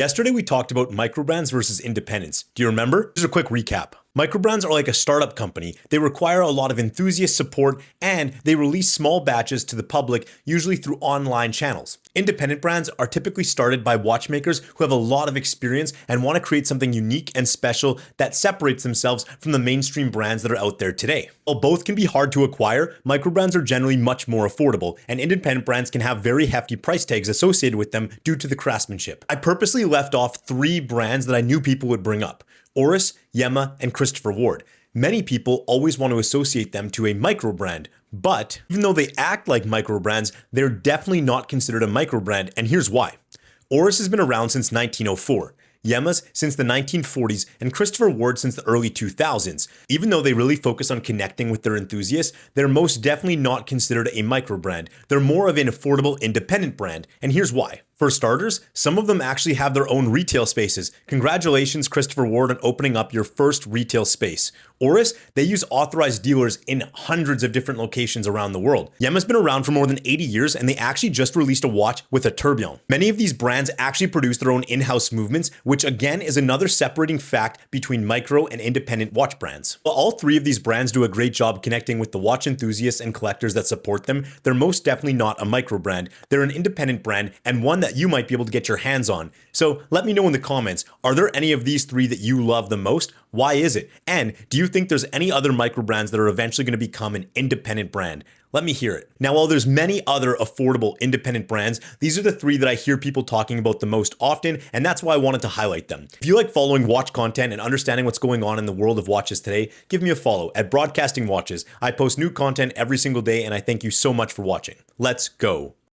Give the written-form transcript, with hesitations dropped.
Yesterday we talked about microbrands versus independents. Do you remember? Here's a quick recap. Microbrands are like a startup company. They require a lot of enthusiast support and they release small batches to the public, usually through online channels. Independent brands are typically started by watchmakers who have a lot of experience and want to create something unique and special that separates themselves from the mainstream brands that are out there today. While both can be hard to acquire, microbrands are generally much more affordable, and independent brands can have very hefty price tags associated with them due to the craftsmanship. I purposely left off 3 brands that I knew people would bring up: Oris, Yema, and Christopher Ward. Many people always want to associate them to a microbrand, but even though they act like microbrands, they're definitely not considered a microbrand, and here's why. Oris has been around since 1904. Yema's since the 1940s, and Christopher Ward since the early 2000s. Even though they really focus on connecting with their enthusiasts, they're most definitely not considered a microbrand. They're more of an affordable independent brand, and here's why. For starters, some of them actually have their own retail spaces. Congratulations, Christopher Ward, on opening up your first retail space. Oris, they use authorized dealers in hundreds of different locations around the world. Yema's been around for more than 80 years, and they actually just released a watch with a tourbillon. Many of these brands actually produce their own in-house movements, which again is another separating fact between micro and independent watch brands. While all 3 of these brands do a great job connecting with the watch enthusiasts and collectors that support them, they're most definitely not a micro brand. They're an independent brand, and one that you might be able to get your hands on. So let me know in the comments, are there any of these 3 that you love the most? Why is it? And do you think there's any other micro brands that are eventually going to become an independent brand? Let me hear it. Now, while there's many other affordable independent brands, these are the 3 that I hear people talking about the most often, and that's why I wanted to highlight them. If you like following watch content and understanding what's going on in the world of watches today, give me a follow at Broadcasting Watches. I post new content every single day, and I thank you so much for watching. Let's go.